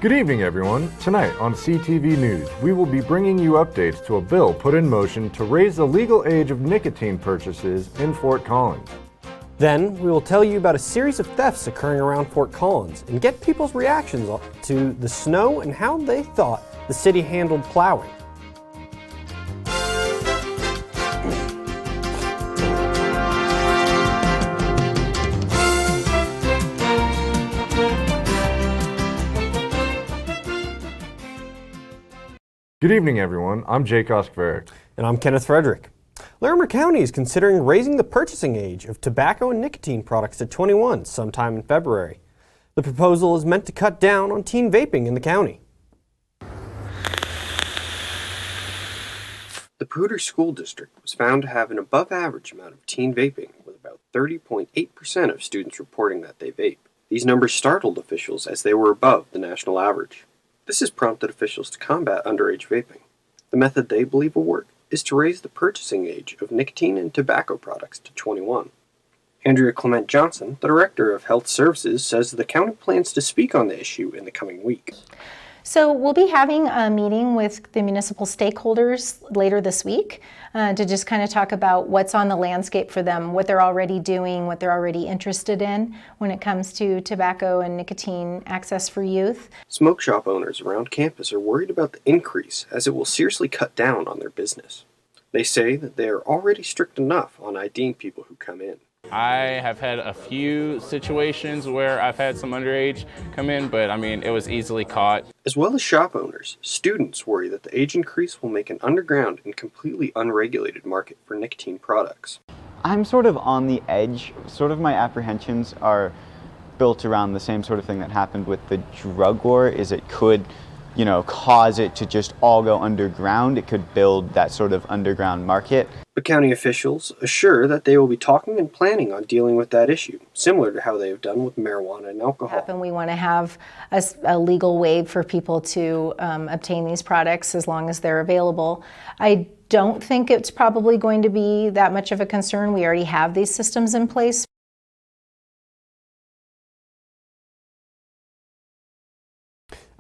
Good evening, everyone. Tonight on CTV News, we will be bringing you updates to a bill put in motion to raise the legal age of nicotine purchases in Fort Collins. Then, we will tell you about a series of thefts occurring around Fort Collins and get people's reactions to the snow and how they thought the city handled plowing. Good evening, everyone. I'm Jake Oskveric. And I'm Kenneth Frederick. Larimer County is considering raising the purchasing age of tobacco and nicotine products to 21 sometime in February. The proposal is meant to cut down on teen vaping in the county. The Poudre School District was found to have an above-average amount of teen vaping, with about 30.8% of students reporting that they vape. These numbers startled officials as they were above the national average. This has prompted officials to combat underage vaping. The method they believe will work is to raise the purchasing age of nicotine and tobacco products to 21. Andrea Clement Johnson, the Director of Health Services, says the county plans to speak on the issue in the coming week. So we'll be having a meeting with the municipal stakeholders later this week to just kind of talk about what's on the landscape for them, what they're already doing, what they're already interested in when it comes to tobacco and nicotine access for youth. Smoke shop owners around campus are worried about the increase as it will seriously cut down on their business. They say that they are already strict enough on IDing people who come in. I have had a few situations where I've had some underage come in, but I mean, it was easily caught. As well as shop owners, students worry that the age increase will make an underground and completely unregulated market for nicotine products. I'm sort of on the edge. Sort of my apprehensions are built around the same sort of thing that happened with the drug war, is it could, cause it to just all go underground. It could build that sort of underground market. But county officials assure that they will be talking and planning on dealing with that issue, similar to how they have done with marijuana and alcohol. And we want to have a legal way for people to obtain these products as long as they're available. I don't think it's probably going to be that much of a concern. We already have these systems in place.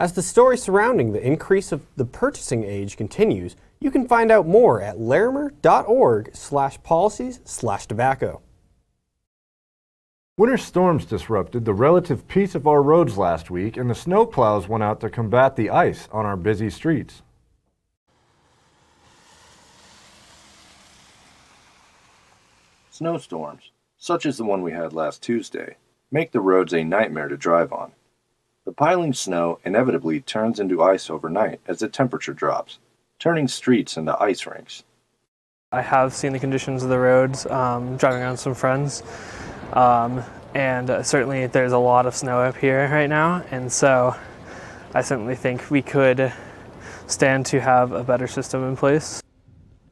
As the story surrounding the increase of the purchasing age continues, you can find out more at larimer.org/policies/tobacco. Winter storms disrupted the relative peace of our roads last week, and the snowplows went out to combat the ice on our busy streets. Snowstorms, such as the one we had last Tuesday, make the roads a nightmare to drive on. The piling snow inevitably turns into ice overnight as the temperature drops, turning streets into ice rinks. I have seen the conditions of the roads driving around with some friends, and certainly there's a lot of snow up here right now, and so I certainly think we could stand to have a better system in place.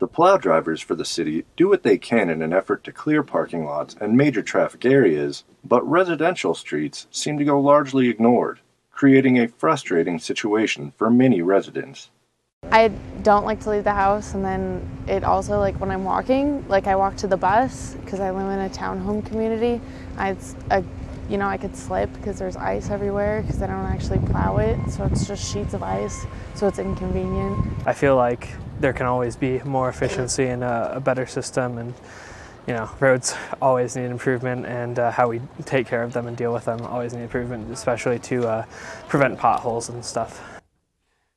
The plow drivers for the city do what they can in an effort to clear parking lots and major traffic areas, but residential streets seem to go largely ignored, creating a frustrating situation for many residents. I don't like to leave the house, and then it also, when I'm walking, I walk to the bus because I live in a townhome community. I could slip because there's ice everywhere because I don't actually plow it, so it's just sheets of ice, so it's inconvenient. I feel like there can always be more efficiency and a better system, and roads always need improvement, and how we take care of them and deal with them always need improvement, especially to prevent potholes and stuff.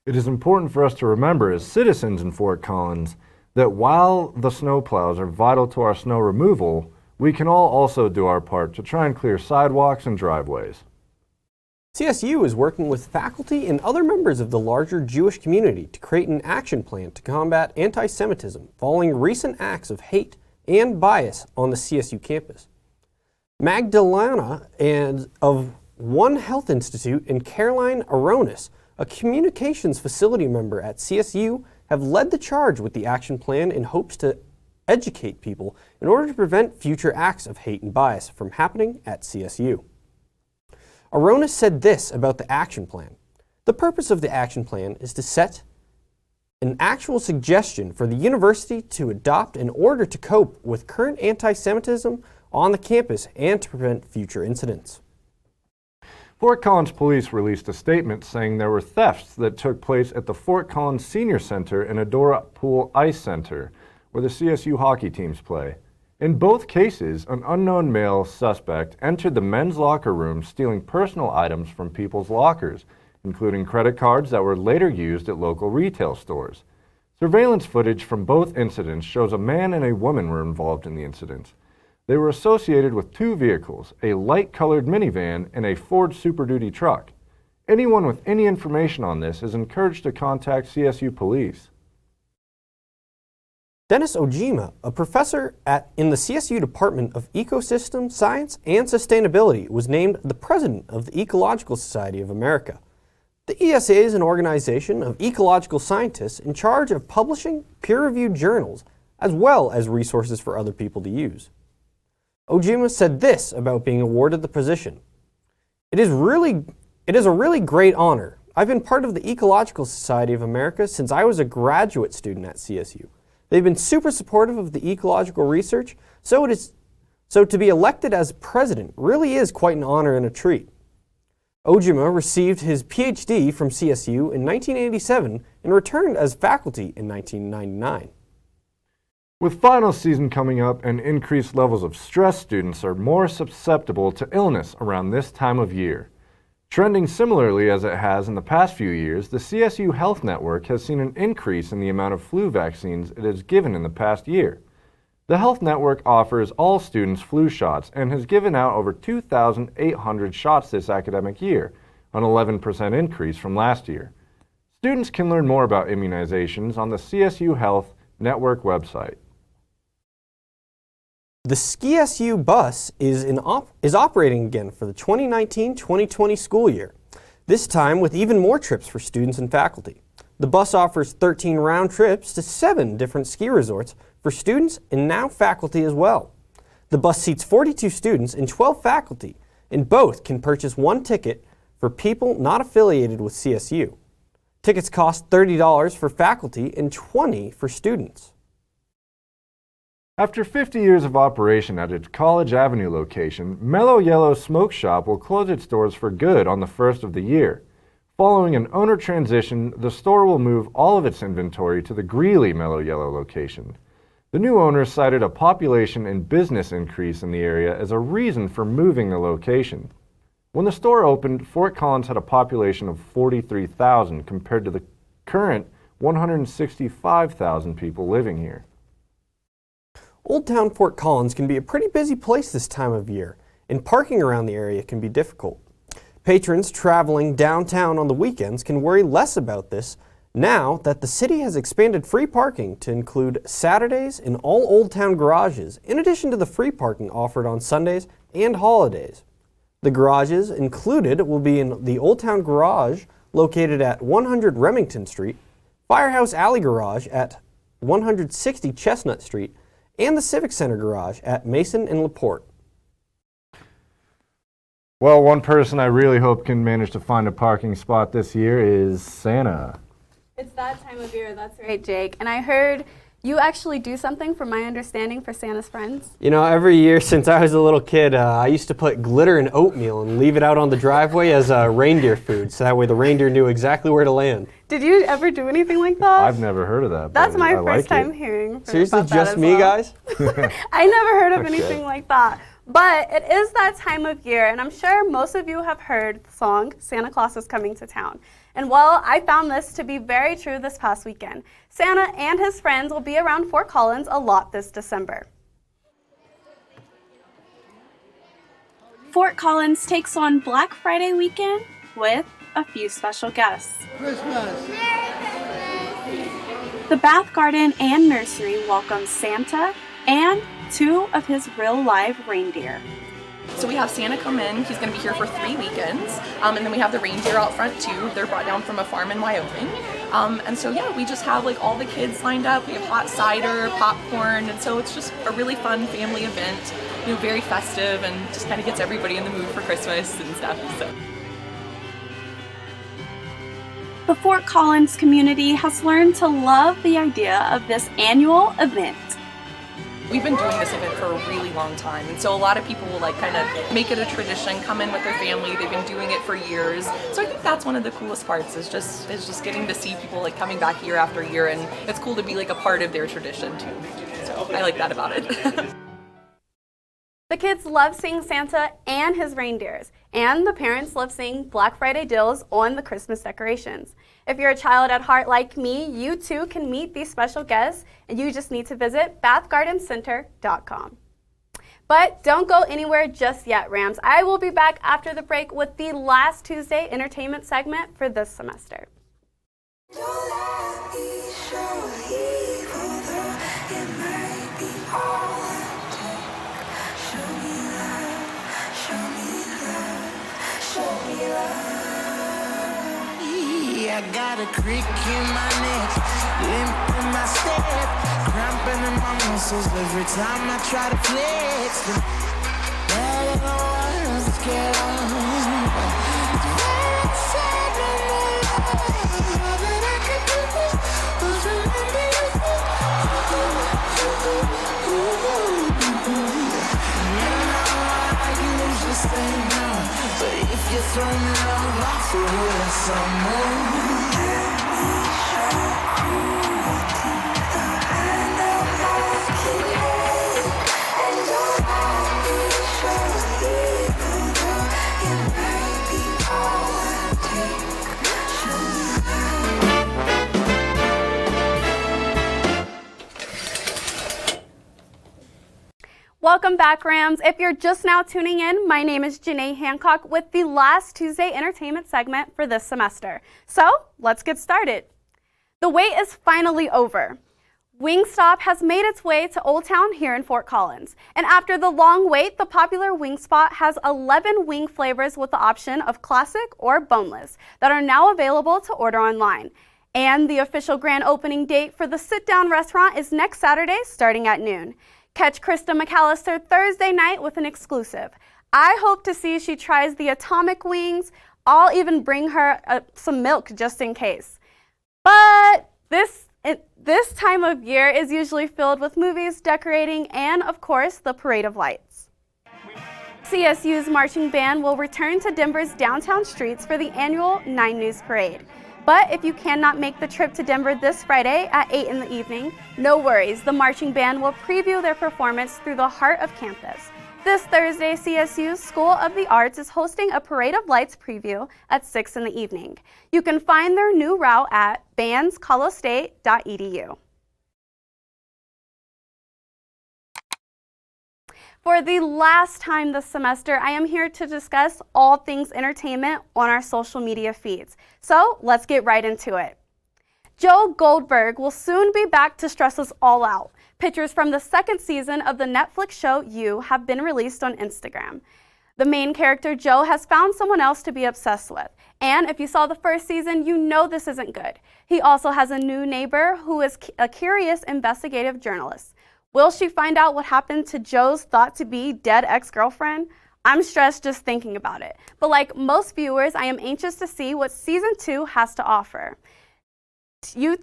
It is important for us to remember as citizens in Fort Collins that while the snowplows are vital to our snow removal, we can all also do our part to try and clear sidewalks and driveways. CSU is working with faculty and other members of the larger Jewish community to create an action plan to combat anti-Semitism following recent acts of hate and bias on the CSU campus. Magdalena of One Health Institute and Caroline Aronis, a communications facility member at CSU, have led the charge with the action plan in hopes to educate people in order to prevent future acts of hate and bias from happening at CSU. Aronis said this about the action plan. The purpose of the action plan is to set an actual suggestion for the university to adopt in order to cope with current anti-Semitism on the campus and to prevent future incidents. Fort Collins Police released a statement saying there were thefts that took place at the Fort Collins Senior Center and Adora Pool Ice Center, where the CSU hockey teams play. In both cases, an unknown male suspect entered the men's locker room stealing personal items from people's lockers, including credit cards that were later used at local retail stores. Surveillance footage from both incidents shows a man and a woman were involved in the incidents. They were associated with two vehicles, a light-colored minivan and a Ford Super Duty truck. Anyone with any information on this is encouraged to contact CSU Police. Dennis Ojima, a professor in the CSU Department of Ecosystem Science and Sustainability, was named the president of the Ecological Society of America. The ESA is an organization of ecological scientists in charge of publishing peer-reviewed journals, as well as resources for other people to use. Ojima said this about being awarded the position. It is a really great honor. I've been part of the Ecological Society of America since I was a graduate student at CSU. They've been super supportive of the ecological research, so to be elected as president really is quite an honor and a treat. Ojima received his PhD from CSU in 1987 and returned as faculty in 1999. With final season coming up and increased levels of stress, students are more susceptible to illness around this time of year. Trending similarly as it has in the past few years, the CSU Health Network has seen an increase in the amount of flu vaccines it has given in the past year. The Health Network offers all students flu shots and has given out over 2,800 shots this academic year, an 11% increase from last year. Students can learn more about immunizations on the CSU Health Network website. The CSU bus is operating again for the 2019-2020 school year, this time with even more trips for students and faculty. The bus offers 13 round trips to 7 different ski resorts for students and now faculty as well. The bus seats 42 students and 12 faculty, and both can purchase one ticket for people not affiliated with CSU. Tickets cost $30 for faculty and $20 for students. After 50 years of operation at its College Avenue location, Mellow Yellow Smoke Shop will close its doors for good on the first of the year. Following an owner transition, the store will move all of its inventory to the Greeley Mellow Yellow location. The new owner cited a population and business increase in the area as a reason for moving the location. When the store opened, Fort Collins had a population of 43,000 compared to the current 165,000 people living here. Old Town Fort Collins can be a pretty busy place this time of year, and parking around the area can be difficult. Patrons traveling downtown on the weekends can worry less about this now that the city has expanded free parking to include Saturdays in all Old Town garages, in addition to the free parking offered on Sundays and holidays. The garages included will be in the Old Town Garage located at 100 Remington Street, Firehouse Alley Garage at 160 Chestnut Street, and the Civic Center Garage at Mason and LaPorte. Well, one person I really hope can manage to find a parking spot this year is Santa. It's that time of year, that's right, Jake. And I heard you actually do something, from my understanding, for Santa's friends. You know, every year since I was a little kid, I used to put glitter in oatmeal and leave it out on the driveway as reindeer food, so that way the reindeer knew exactly where to land. Did you ever do anything like that? I've never heard of that. That's my first first time hearing. Seriously, about that just as me, well. guys? I never heard of anything like that. But it is that time of year, and I'm sure most of you have heard the song, Santa Claus is Coming to Town. And well, I found this to be very true this past weekend. Santa and his friends will be around Fort Collins a lot this December. Fort Collins takes on Black Friday weekend with a few special guests. Christmas! The Bath Garden and Nursery welcomes Santa and 2 of his real-live reindeer. So we have Santa come in, he's going to be here for 3 weekends, and then we have the reindeer out front too. They're brought down from a farm in Wyoming. And so yeah, we just have like all the kids lined up. We have hot cider, popcorn, and so it's just a really fun family event, you know, very festive, and just kind of gets everybody in the mood for Christmas and stuff. So. The Fort Collins community has learned to love the idea of this annual event. we've been doing this event for a really long time, and so a lot of people will like kind of make it a tradition, come in with their family. They've been doing it for years, so I think that's one of the coolest parts is just getting to see people like coming back year after year, and it's cool to be like a part of their tradition too. So I like that about it. The kids love seeing Santa and his reindeers, and the parents love seeing Black Friday deals on the Christmas decorations. If you're a child at heart like me, you too can meet these special guests, and you just need to visit bathgardencenter.com. But don't go anywhere just yet, Rams. I will be back after the break with the last Tuesday entertainment segment for this semester. I got a crick in my neck, limp in my step, cramping in my muscles every time I try to flex. I don't know what else to get on. It's very sad all that I can do was remember you. You know I usually say no, but if you throw me love, I'll throw it some more. Welcome back, Rams. If you're just now tuning in, my name is Janae Hancock with the last Tuesday entertainment segment for this semester. So let's get started. The wait is finally over. Wingstop has made its way to Old Town here in Fort Collins. And after the long wait, the popular Wingspot has 11 wing flavors with the option of classic or boneless that are now available to order online. And the official grand opening date for the sit-down restaurant is next Saturday starting at noon. Catch Krista McAllister Thursday night with an exclusive. I hope to see she tries the atomic wings. I'll even bring her some milk just in case. But this time of year is usually filled with movies, decorating, and of course, the Parade of Lights. CSU's marching band will return to Denver's downtown streets for the annual 9 News Parade. But if you cannot make the trip to Denver this Friday at 8 in the evening, no worries. The marching band will preview their performance through the heart of campus. This Thursday, CSU's School of the Arts is hosting a Parade of Lights preview at 6 in the evening. You can find their new route at bandscolostate.edu. For the last time this semester, I am here to discuss all things entertainment on our social media feeds. So let's get right into it. Joe Goldberg will soon be back to stress us all out. Pictures from the second season of the Netflix show You have been released on Instagram. The main character, Joe, has found someone else to be obsessed with. And if you saw the first season, you know this isn't good. He also has a new neighbor who is a curious investigative journalist. Will she find out what happened to Joe's thought-to-be dead ex-girlfriend? I'm stressed just thinking about it. But like most viewers, I am anxious to see what Season 2 has to offer. You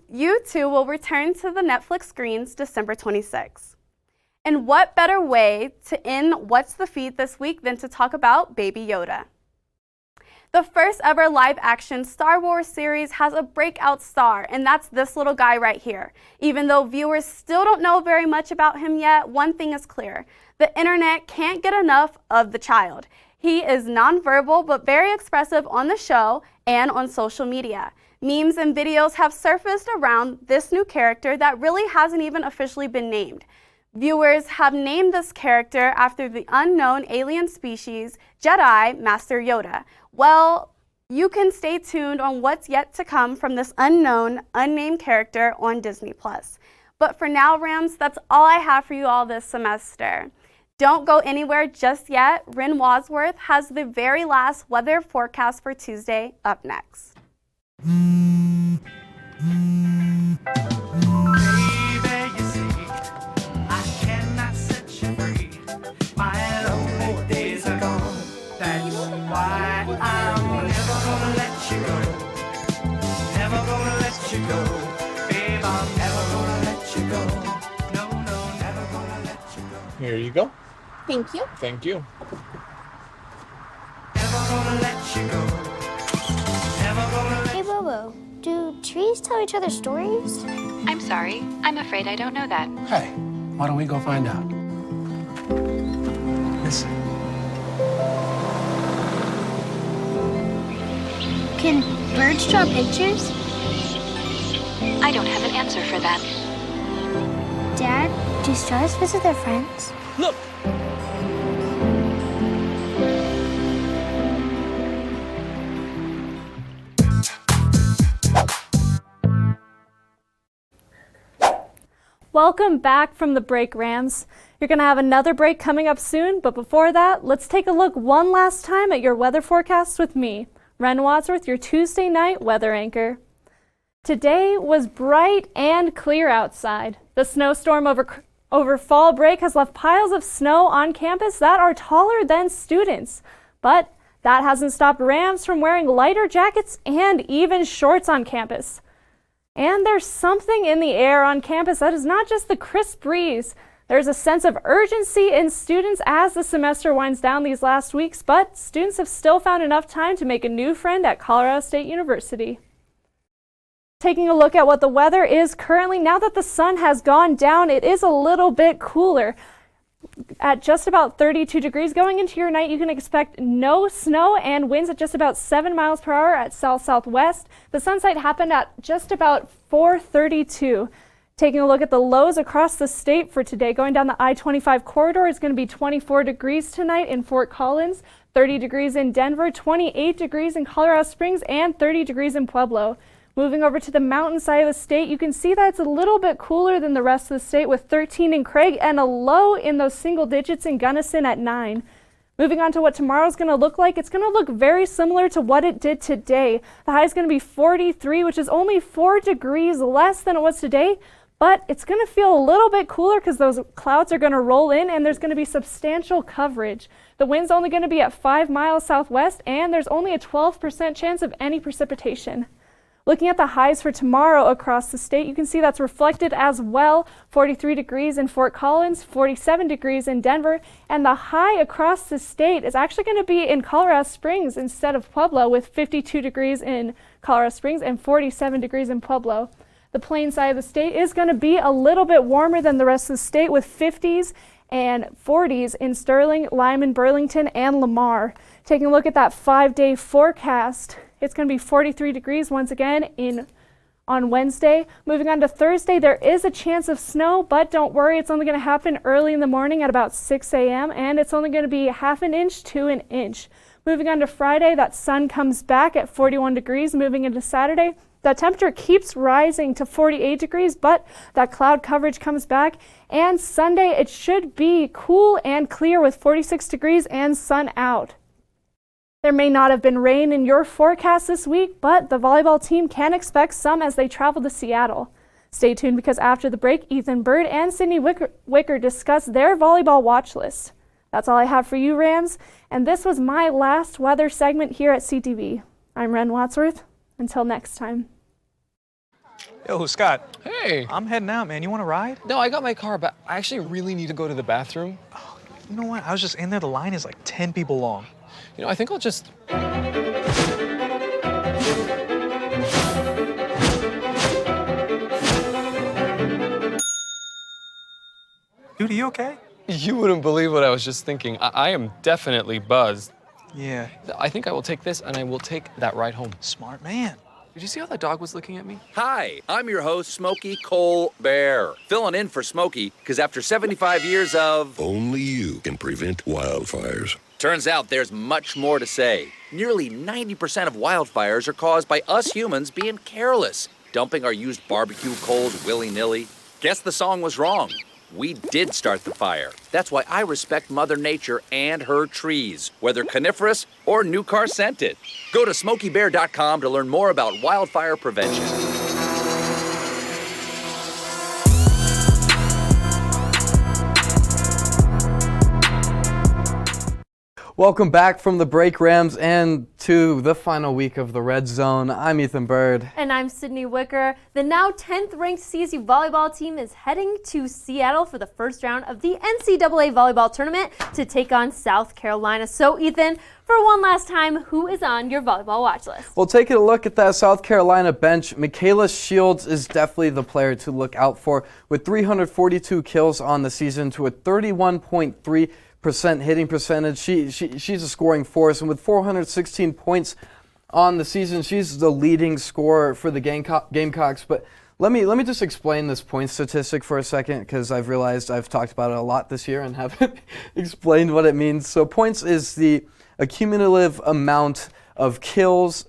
two will return to the Netflix screens December 26. And what better way to end What's the Feed this week than to talk about Baby Yoda? The first ever live-action Star Wars series has a breakout star, and that's this little guy right here. Even though viewers still don't know very much about him yet, one thing is clear. The internet can't get enough of the child. He is nonverbal but very expressive on the show and on social media. Memes and videos have surfaced around this new character that really hasn't even officially been named. Viewers have named this character after the unknown alien species, Jedi Master Yoda. Well, you can stay tuned on what's yet to come from this unknown, unnamed character on Disney+. But for now, Rams, that's all I have for you all this semester. Don't go anywhere just yet. Ren Wadsworth has the very last weather forecast for Tuesday up next. you go. Thank you. Thank you. Hey, Bobo, do trees tell each other stories? I'm sorry. I'm afraid I don't know that. Hey, why don't we go find out? Listen. Can birds draw pictures? I don't have an answer for that. Dad, do stars visit their friends? Look! Welcome back from the break, Rams. You're going to have another break coming up soon, but before that, let's take a look one last time at your weather forecast with me, Ren Wadsworth, your Tuesday night weather anchor. Today was bright and clear outside. The snowstorm over fall break has left piles of snow on campus that are taller than students. But that hasn't stopped Rams from wearing lighter jackets and even shorts on campus. And there's something in the air on campus that is not just the crisp breeze. There's a sense of urgency in students as the semester winds down these last weeks, but students have still found enough time to make a new friend at Colorado State University. Taking a look at what the weather is currently, now that the sun has gone down, it is a little bit cooler. At just about 32 degrees going into your night, you can expect no snow and winds at just about 7 miles per hour at south-southwest. The sunset happened at just about 4:32. Taking a look at the lows across the state for today, going down the I-25 corridor, it's going to be 24 degrees tonight in Fort Collins, 30 degrees in Denver, 28 degrees in Colorado Springs, and 30 degrees in Pueblo. Moving over to the mountain side of the state, you can see that it's a little bit cooler than the rest of the state with 13 in Craig and a low in those single digits in Gunnison at 9. Moving on to what tomorrow's going to look like, it's going to look very similar to what it did today. The high is going to be 43, which is only 4 degrees less than it was today, but it's going to feel a little bit cooler because those clouds are going to roll in and there's going to be substantial coverage. The wind's only going to be at 5 miles southwest and there's only a 12% chance of any precipitation. Looking at the highs for tomorrow across the state, you can see that's reflected as well. 43 degrees in Fort Collins, 47 degrees in Denver, and the high across the state is actually going to be in Colorado Springs instead of Pueblo with 52 degrees in Colorado Springs and 47 degrees in Pueblo. The plain side of the state is going to be a little bit warmer than the rest of the state with 50s and 40s in Sterling, Lyman, Burlington, and Lamar. Taking a look at that 5-day forecast, it's going to be 43 degrees once again on Wednesday. Moving on to Thursday, there is a chance of snow, but don't worry, it's only going to happen early in the morning at about 6 a.m., and it's only going to be ½ an inch to an inch. Moving on to Friday, that sun comes back at 41 degrees. Moving into Saturday, the temperature keeps rising to 48 degrees, but that cloud coverage comes back. And Sunday, it should be cool and clear with 46 degrees and sun out. There may not have been rain in your forecast this week, but the volleyball team can expect some as they travel to Seattle. Stay tuned because after the break, Ethan Bird and Sydney Wicker discuss their volleyball watch list. That's all I have for you, Rams, and this was my last weather segment here at CTV. I'm Ren Wadsworth. Until next time. Yo, Scott. Hey. I'm heading out, man. You want to ride? No, I got my car, but I actually really need to go to the bathroom. Oh, you know what? I was just in there. The line is like 10 people long. You know, I think I'll just... Dude, are you okay? You wouldn't believe what I was just thinking. I am definitely buzzed. Yeah. I think I will take this and I will take that ride home. Smart man. Did you see how that dog was looking at me? Hi, I'm your host, Smokey Colbert. Filling in for Smokey, because after 75 years of... Only you can prevent wildfires. Turns out there's much more to say. Nearly 90% of wildfires are caused by us humans being careless, dumping our used barbecue coals willy-nilly. Guess the song was wrong. We did start the fire. That's why I respect Mother Nature and her trees, whether coniferous or new car scented. Go to SmokeyBear.com to learn more about wildfire prevention. Welcome back from the break, Rams, and to the final week of the Red Zone. I'm Ethan Bird. And I'm Sydney Wicker. The now 10th ranked CSU volleyball team is heading to Seattle for the first round of the NCAA volleyball tournament to take on South Carolina. So Ethan, for one last time, who is on your volleyball watch list? Well, taking a look at that South Carolina bench, Michaela Shields is definitely the player to look out for, with 342 kills on the season to a 31.3% hitting percentage. She's a scoring force, and with 416 points on the season, she's the leading scorer for the Gamecocks. But let me just explain this point statistic for a second, because I've realized I've talked about it a lot this year and haven't explained what it means. So points is the cumulative amount of kills,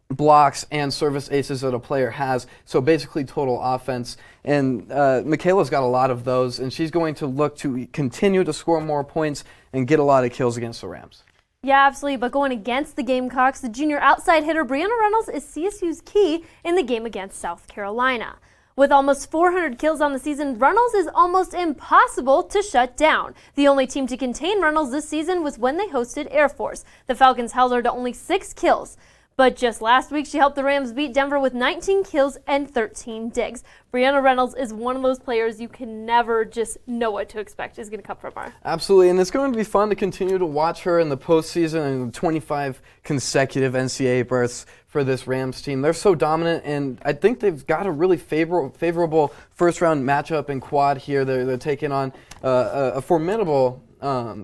blocks, and service aces that a player has. So basically total offense. And Michaela's got a lot of those, and she's going to look to continue to score more points and get a lot of kills against the Rams. Yeah, absolutely. But going against the Gamecocks, the junior outside hitter Brianna Reynolds is CSU's key in the game against South Carolina. With almost 400 kills on the season, Reynolds is almost impossible to shut down. The only team to contain Reynolds this season was when they hosted Air Force. The Falcons held her to only 6 kills. But just last week, she helped the Rams beat Denver with 19 kills and 13 digs. Brianna Reynolds is one of those players you can never just know what to expect is going to come from her. Absolutely, and it's going to be fun to continue to watch her in the postseason and 25 consecutive NCAA berths for this Rams team. They're so dominant, and I think they've got a really favorable first-round matchup in quad here. They're taking on a formidable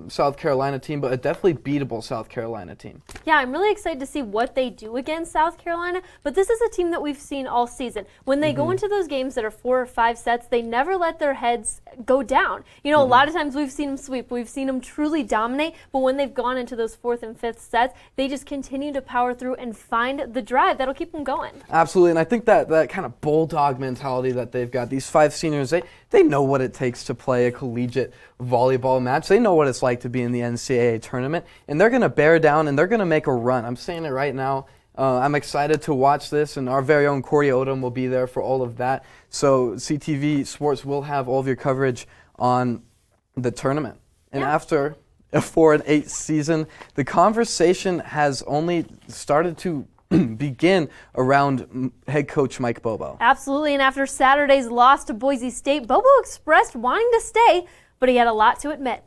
South Carolina team, but a definitely beatable South Carolina team. Yeah, I'm really excited to see what they do against South Carolina, but this is a team that we've seen all season. When they go into those games that are 4 or 5 sets, they never let their heads go down. You know, a lot of times we've seen them sweep, we've seen them truly dominate, but when they've gone into those 4th and 5th sets, they just continue to power through and find the drive that'll keep them going. Absolutely, and I think that kind of bulldog mentality that they've got, these 5 seniors, they know what it takes to play a collegiate volleyball match. They know what it's like to be in the NCAA tournament, and they're going to bear down and they're going to make a run. I'm saying it right now. I'm excited to watch this, and our very own Corey Odom will be there for all of that. So CTV Sports will have all of your coverage on the tournament. And after a 4-8 season, the conversation has only started to begin around head coach Mike Bobo. Absolutely, and after Saturday's loss to Boise State, Bobo expressed wanting to stay, but he had a lot to admit.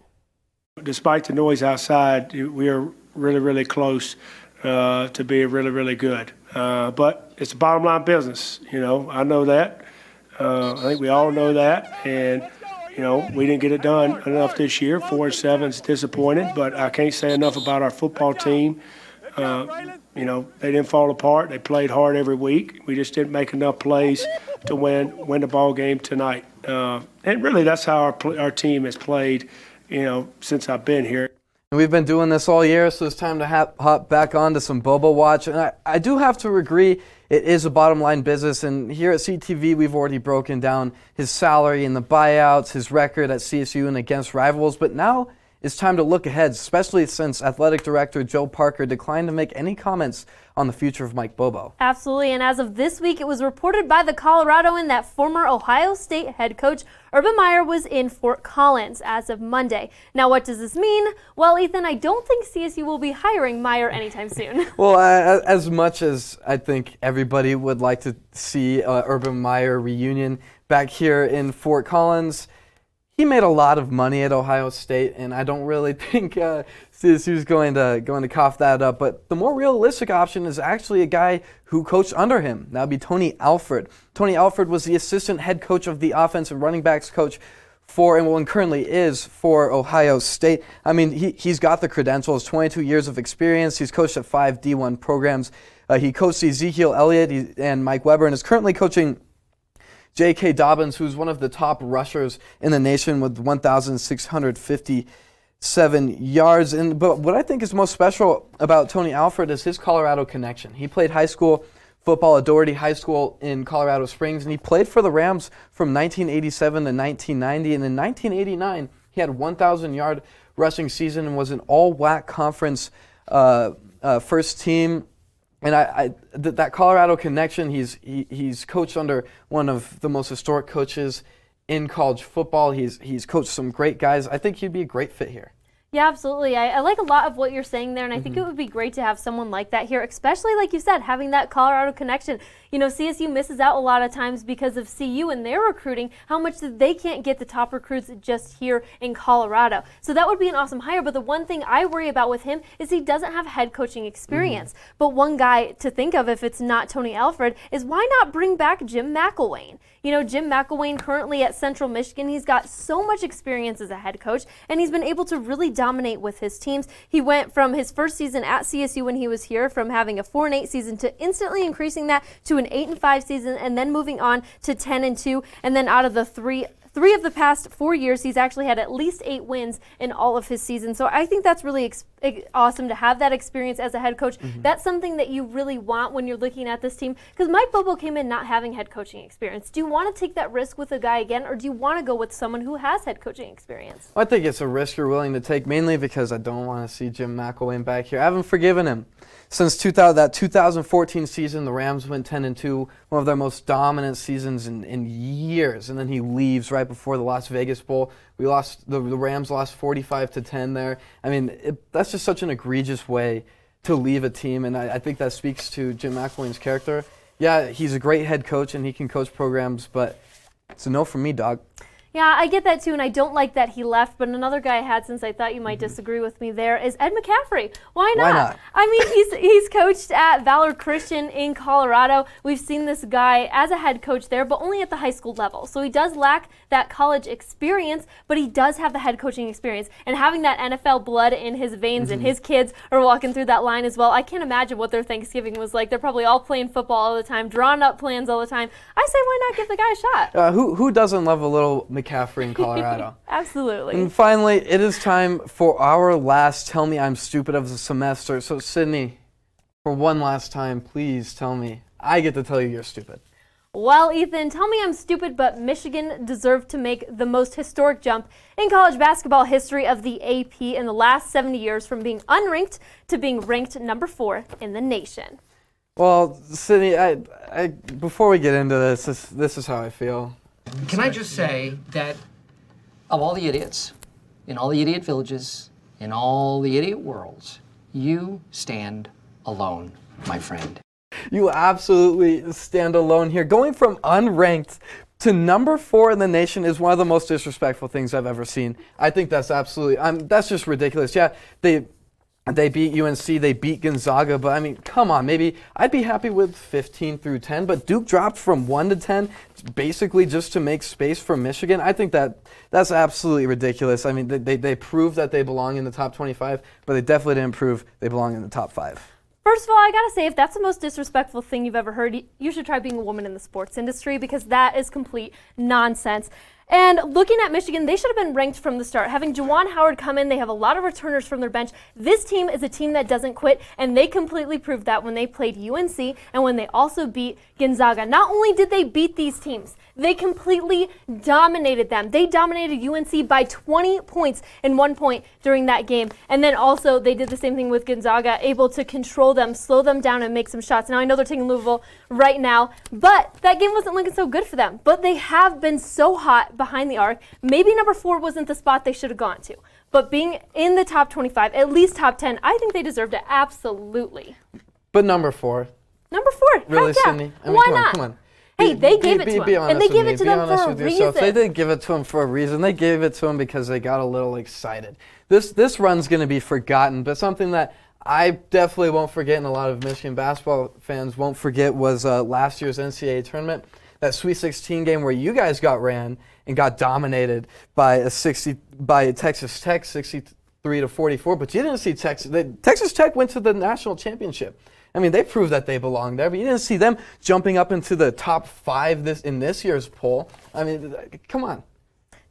Despite the noise outside, we are really, really close to being really, really good. But it's a bottom line business, you know. I know that. I think we all know that. And, you know, we didn't get it done enough this year. 4-7 is disappointed, but I can't say enough about our football team. You know, they didn't fall apart. They played hard every week. We just didn't make enough plays to win the ball game tonight. And really, that's how our team has played, you know, since I've been here. And we've been doing this all year, so it's time to hop back on to some Bobo Watch. And I do have to agree, it is a bottom line business. And here at CTV, we've already broken down his salary and the buyouts, his record at CSU and against rivals. But now it's time to look ahead, especially since Athletic Director Joe Parker declined to make any comments on the future of Mike Bobo. Absolutely, and as of this week, it was reported by the Coloradoan that former Ohio State head coach Urban Meyer was in Fort Collins as of Monday. Now, what does this mean? Well, Ethan, I don't think CSU will be hiring Meyer anytime soon. Well, as much as I think everybody would like to see Urban Meyer reunion back here in Fort Collins, he made a lot of money at Ohio State, and I don't really think CSU's going to cough that up. But the more realistic option is actually a guy who coached under him. That would be Tony Alford. Tony Alford was the assistant head coach of the offensive running backs coach and currently is for Ohio State. I mean, he's got the credentials, 22 years of experience. He's coached at 5 D1 programs. He coached Ezekiel Elliott and Mike Weber, and is currently coaching J.K. Dobbins, who's one of the top rushers in the nation with 1,657 yards. But what I think is most special about Tony Alford is his Colorado connection. He played high school football at Doherty High School in Colorado Springs, and he played for the Rams from 1987 to 1990. And in 1989, he had a 1,000-yard rushing season and was an all-WAC conference first team. And that Colorado connection, he's coached under one of the most historic coaches in college football. He's coached some great guys. I think he'd be a great fit here. Yeah, absolutely. I like a lot of what you're saying there, and I think it would be great to have someone like that here, especially, like you said, having that Colorado connection. You know, CSU misses out a lot of times because of CU and their recruiting, how much that they can't get the top recruits just here in Colorado. So that would be an awesome hire, but the one thing I worry about with him is he doesn't have head coaching experience. But one guy to think of, if it's not Tony Alfred, is why not bring back Jim McElwain? You know, Jim McElwain currently at Central Michigan, he's got so much experience as a head coach, and he's been able to really dominate with his teams. He went from his first season at CSU when he was here, from having a 4-8 season to instantly increasing that to an 8-5 season, and then moving on to 10-2, and then out of the three of the past 4 years, he's actually had at least 8 wins in all of his seasons. So I think that's really awesome to have that experience as a head coach. That's something that you really want when you're looking at this team, because Mike Bobo came in not having head coaching experience. Do you want to take that risk with a guy again, or do you want to go with someone who has head coaching experience? I think it's a risk you're willing to take, mainly because I don't want to see Jim McElwain back here. I haven't forgiven him. Since that 2014 season, the Rams went 10-2, one of their most dominant seasons in years, and then he leaves right before the Las Vegas Bowl. We lost, the Rams lost 45-10 there. I mean, that's just such an egregious way to leave a team, and I think that speaks to Jim McElwain's character. Yeah, he's a great head coach, and he can coach programs, but it's a no from me, dog. Yeah, I get that too, and I don't like that he left, but another guy I had, since I thought you might disagree with me there, is Ed McCaffrey. Why not? Why not? I mean, he's coached at Valor Christian in Colorado. We've seen this guy as a head coach there, but only at the high school level. So he does lack that college experience, but he does have the head coaching experience. And having that NFL blood in his veins, and his kids are walking through that line as well, I can't imagine what their Thanksgiving was like. They're probably all playing football all the time, drawing up plans all the time. I say, why not give the guy a shot? Who doesn't love a little McCaffrey in Colorado? Absolutely. And finally, it is time for our last Tell Me I'm Stupid of the semester. So, Sydney, for one last time, please tell me. I get to tell you you're stupid. Well, Ethan, tell me I'm stupid, but Michigan deserved to make the most historic jump in college basketball history of the AP in the last 70 years, from being unranked to being ranked number 4 in the nation. Well, Sydney, I before we get into this is how I feel. Can I just say that of all the idiots, in all the idiot villages, in all the idiot worlds, you stand alone, my friend. You absolutely stand alone here. Going from unranked to number 4 in the nation is one of the most disrespectful things I've ever seen. I think that's absolutely, that's just ridiculous. Yeah, they beat UNC, they beat Gonzaga, but I mean, come on, maybe I'd be happy with 15 through 10, but Duke dropped from 1 to 10 basically just to make space for Michigan. I think that's absolutely ridiculous. I mean, they proved that they belong in the top 25, but they definitely didn't prove they belong in the top 5. First of all, I gotta say, if that's the most disrespectful thing you've ever heard, you should try being a woman in the sports industry, because that is complete nonsense. And looking at Michigan, they should have been ranked from the start. Having Juwan Howard come in, they have a lot of returners from their bench. This team is a team that doesn't quit, and they completely proved that when they played UNC and when they also beat Gonzaga. Not only did they beat these teams, they completely dominated them. They dominated UNC by 20 points in 1 point during that game. And then also they did the same thing with Gonzaga, able to control them, slow them down, and make some shots. Now I know they're taking Louisville right now, but that game wasn't looking so good for them. But they have been so hot behind the arc. Maybe number 4 wasn't the spot they should have gone to. But being in the top 25, at least top 10, I think they deserved it, absolutely. But number 4. Number 4, really, heck yeah. Sydney? I mean, Why come on, not? come on. Hey, they gave it to him, and they gave it to them for a reason. They didn't give it to him for a reason. They gave it to him because they got a little excited. This run's going to be forgotten, but something that I definitely won't forget, and a lot of Michigan basketball fans won't forget, was last year's NCAA tournament, that Sweet 16 game where you guys got ran and got dominated by Texas Tech 63-44, but you didn't see Texas Tech went to the national championship. I mean, they proved that they belong there, but you didn't see them jumping up into the top 5 in this year's poll. I mean, come on.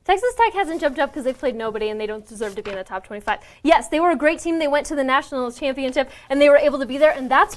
Texas Tech hasn't jumped up because they've played nobody and they don't deserve to be in the top 25. Yes, they were a great team. They went to the national championship and they were able to be there, and that's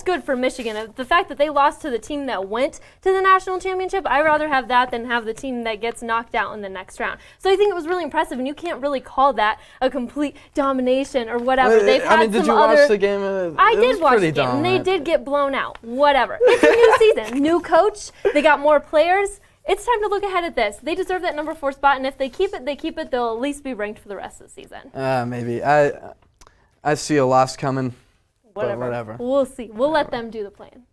good for Michigan. The fact that they lost to the team that went to the national championship, I'd rather have that than have the team that gets knocked out in the next round. So I think it was really impressive, and you can't really call that a complete domination or whatever. They've had did you watch the game? I did watch the game, and they did get blown out. Whatever. It's a new season, new coach. They got more players. it's time to look ahead at this. They deserve that number 4 spot, and if they keep it, they'll at least be ranked for the rest of the season. Maybe. I see a loss coming. Whatever. We'll see. We'll let them do the plan.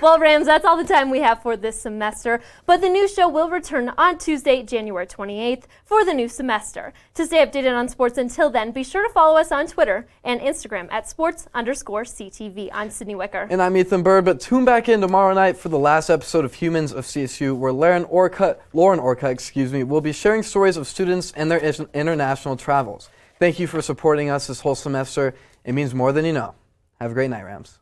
Well, Rams, that's all the time we have for this semester, but the new show will return on Tuesday, January 28th for the new semester. To stay updated on sports until then, be sure to follow us on Twitter and Instagram at sports_CTV. I'm Sydney Wicker. And I'm Ethan Bird, but tune back in tomorrow night for the last episode of Humans of CSU, where Lauren Orcutt, will be sharing stories of students and their international travels. Thank you for supporting us this whole semester. It means more than you know. Have a great night, Rams.